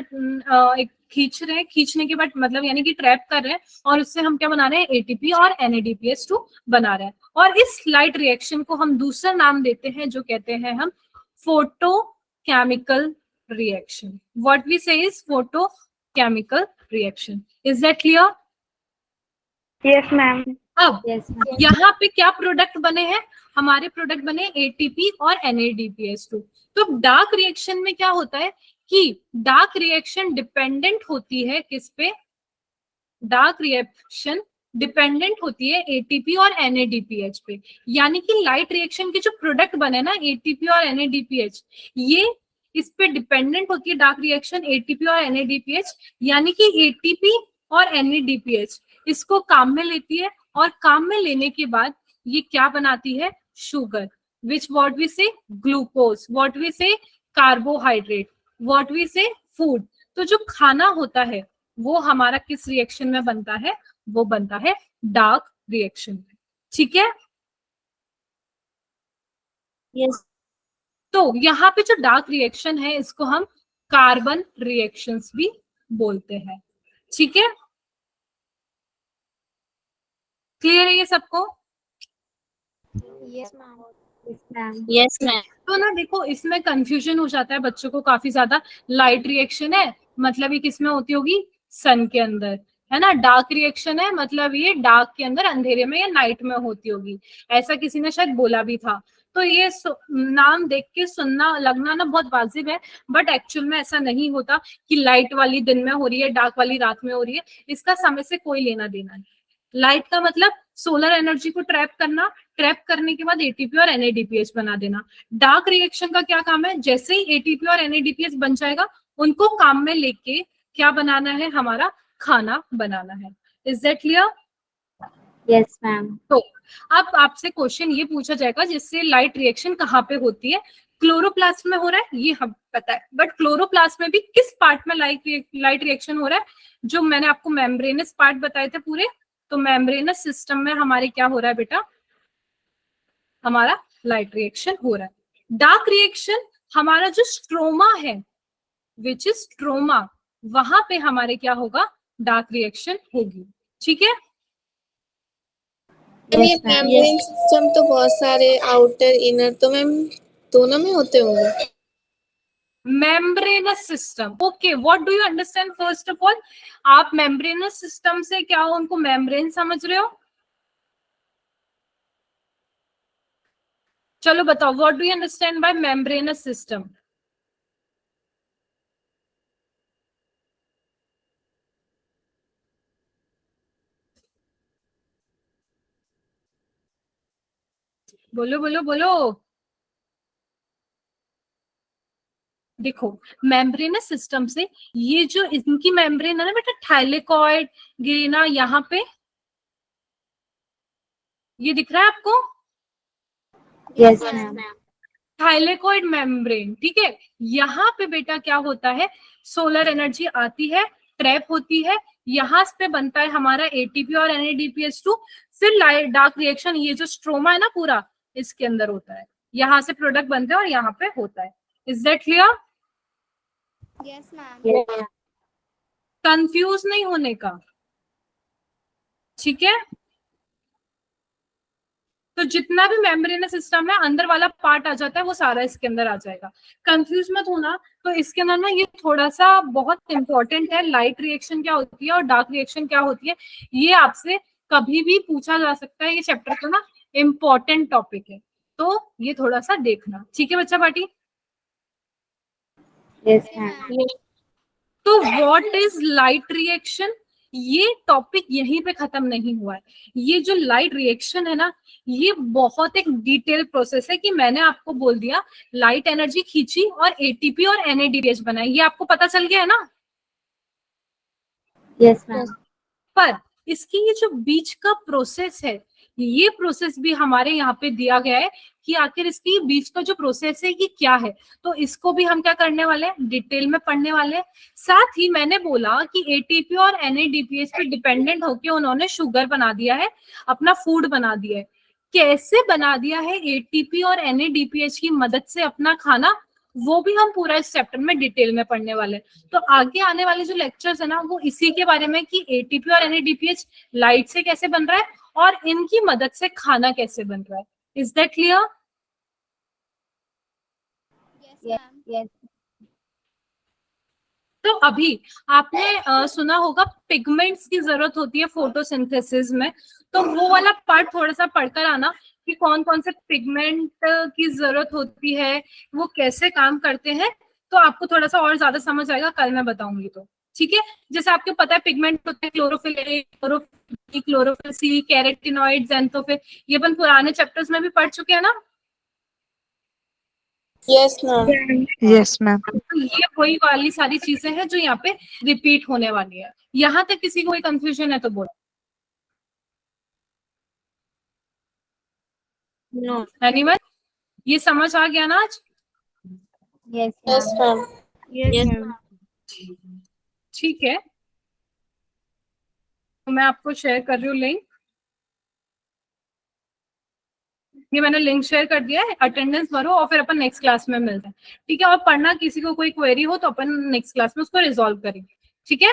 एक खींच रहे हैं. खींचने के बाद मतलब यानी कि ट्रैप कर रहे हैं, और उससे हम क्या बना रहे हैं, एटीपी और NADPH2 बना रहे हैं. और इस लाइट रिएक्शन को हम दूसरा नाम देते हैं, जो कहते हैं हम फोटोकेमिकल रिएक्शन. व्हाट वी से is photochemical reaction. Is that clear? Yes ma'am. अब यहाँ पे क्या प्रोडक्ट बने हैं? हमारे प्रोडक्ट बने ATP और NADPH2. तो डार्क रिएक्शन में क्या होता है कि डार्क रिएक्शन डिपेंडेंट होती है किस पे? डार्क रिएक्शन डिपेंडेंट होती है ATP और NADPH पे. यानी कि लाइट रिएक्शन के जो प्रोडक्ट बने ना, ATP और NADPH, ये इस पे डिपेंडेंट होती है. डार्क रिएक्शन ATP और NADPH, यानी कि ATP और NADPH इसको काम में लेती है, और काम में लेने के बाद ये क्या बनाती है? शुगर. विच व्हाट वी से ग्लूकोज, व्हाट वी से कार्बोहाइड्रेट, व्हाट वी से फूड. तो जो खाना होता है वो हमारा किस रिएक्शन में बनता है? वो बनता है डार्क रिएक्शन में. ठीक है. यस. तो यहाँ पे जो डार्क रिएक्शन है इसको हम कार्बन रिएक्शंस भी बोलते हैं. ठीक है. क्लियर है ये सबको? Yes ma'am. Yes ma'am. तो ना देखो, इसमें कंफ्यूजन हो जाता है बच्चों को काफी ज्यादा. लाइट रिएक्शन है मतलब ये किस में होती होगी? सन के अंदर, है ना. डार्क रिएक्शन है मतलब ये डार्क के अंदर, अंधेरे में या नाइट में होती होगी. ऐसा किसी ने शायद बोला भी था. तो ये नाम देख के सुनना लगना ना बहुत वाजिब है, बट एक्चुअल में ऐसा नहीं होता कि लाइट वाली दिन में हो रही है, डार्क वाली रात में हो रही है. इसका समय से कोई लेना देना नहीं. लाइट का मतलब सोलर एनर्जी को ट्रैप करना, ट्रैप करने के बाद ATP और NADPH बना देना. डार्क रिएक्शन का क्या काम है? जैसे ही ATP और NADPH बन जाएगा, उनको काम में लेके क्या बनाना है? हमारा खाना बनाना है. Is that clear? Yes ma'am. तो अब आपसे क्वेश्चन ये पूछा जाएगा, जिससे लाइट रिएक्शन कहाँ पे होती है, क्लोरोप्लास्ट में हो रहा है ये हम पता है, बट क्लोरोप्लास्ट में भी किस पार्ट में लाइट रिएक्शन हो रहा है, जो मैंने आपको मेम्ब्रेनस पार्ट बताए थे पूरे, तो मेम्ब्रेनस सिस्टम में हमारे क्या हो रहा है बेटा, हमारा लाइट रिएक्शन हो रहा है। डार्क रिएक्शन हमारा जो स्ट्रोमा है, विच इज स्ट्रोमा, वहां पे हमारे क्या होगा, डार्क रिएक्शन होगी। ठीक है, ये मेम्ब्रेन सिस्टम तो बहुत सारे आउटर इनर, तो मैम दोनों में होते होंगे। Membranes system, okay, what do you understand first of all, आप मेम्ब्रेनस सिस्टम से क्या हो, उनको मेम्ब्रेन समझ रहे हो, चलो बताओ, what do you understand by membranes system. बोलो बोलो बोलो। देखो, मेम्ब्रेनस सिस्टम से ये जो इनकी मेम्ब्रेन है ना बेटा, थाइलेकॉइड गिरेना, यहाँ पे ये दिख रहा है आपको, यस मैम। थाइलेकॉइड मेम्ब्रेन, ठीक है। यहाँ पे बेटा क्या होता है, सोलर एनर्जी आती है, ट्रैप होती है, यहाँ पे बनता है हमारा एटीपी और NADPH2, फिर डार्क रिएक्शन, ये जो स्ट्रोमा है ना पूरा, इसके अंदर होता है, यहाँ से प्रोडक्ट बनते हैं और यहाँ पे होता है। Is that clear? Yes ma'am. Confuse नहीं होने का, ठीक है। तो जितना भी मेम्ब्रेनस सिस्टम है, अंदर वाला पार्ट आ जाता है, वो सारा इसके अंदर आ जाएगा। कंफ्यूज मत होना। तो इसके अंदर ना ये थोड़ा सा बहुत इंपॉर्टेंट है, लाइट रिएक्शन क्या होती है और डार्क रिएक्शन क्या होती है, ये आपसे कभी भी पूछा जा सकता है। ये चैप्टर का ना इम्पोर्टेंट टॉपिक है, तो ये थोड़ा सा देखना, ठीक है बच्चा पार्टी। Yes ma'am. तो व्हाट इज लाइट रिएक्शन, ये टॉपिक यहीं पे खत्म नहीं हुआ है। ये जो लाइट रिएक्शन है ना, ये बहुत एक डिटेल प्रोसेस है कि मैंने आपको बोल दिया, लाइट एनर्जी खींची और एटीपी और NADPH बनाई, ये आपको पता चल गया है ना। Yes ma'am. पर इसकी ये जो बीच का प्रोसेस है, ये प्रोसेस भी हमारे यहाँ पे दिया गया है कि आखिर इसकी बीच का जो प्रोसेस है ये क्या है, तो इसको भी हम क्या करने वाले हैं, डिटेल में पढ़ने वाले हैं। साथ ही मैंने बोला कि एटीपी और NADPH पे डिपेंडेंट होके उन्होंने शुगर बना दिया है, अपना फूड बना दिया है। कैसे बना दिया है एटीपी और NADPH की मदद से अपना खाना, वो भी हम पूरा इस चैप्टर में डिटेल में पढ़ने वाले हैं। तो आगे आने वाले जो लेक्चर्स है ना, वो इसी के बारे में कि एटीपी और NADPH लाइट से कैसे बन रहा है और इनकी मदद से खाना कैसे बन रहा है। Is that clear? यस। तो अभी आपने सुना होगा पिगमेंट्स की जरूरत होती है फोटोसिंथेसिस में, तो वो वाला पार्ट थोड़ा सा पढ़कर आना कि कौन कौन से पिगमेंट की जरूरत होती है, वो कैसे काम करते हैं, तो आपको थोड़ा सा और ज्यादा समझ आएगा, कल मैं बताऊंगी तो, ठीक है। जैसे आपको पता है पिगमेंट होते हैं chlorophyll A, chlorophyll B, chlorophyll C, carotenoids, xanthophyll, ये अपन पुराने चैप्टर्स में भी पढ़ चुके हैं ना। Yes ma'am. Yes ma'am. तो ये वही वाली सारी चीजें हैं जो यहाँ पे रिपीट होने वाली है। यहाँ तक किसी को कोई कंफ्यूजन है तो बोलो। नो। एनीवन, ये समझ आ गया ना आज? Yes yes ma'am. Ma'am. Yes ma'am. ठीक है, तो मैं आपको शेयर कर रही हूँ लिंक। ये मैंने लिंक शेयर कर दिया है, अटेंडेंस भरो और फिर अपन नेक्स्ट क्लास में मिलते हैं, ठीक है। और पढ़ना, किसी को कोई क्वेरी हो तो अपन नेक्स्ट क्लास में उसको रिजॉल्व करेंगे, ठीक है।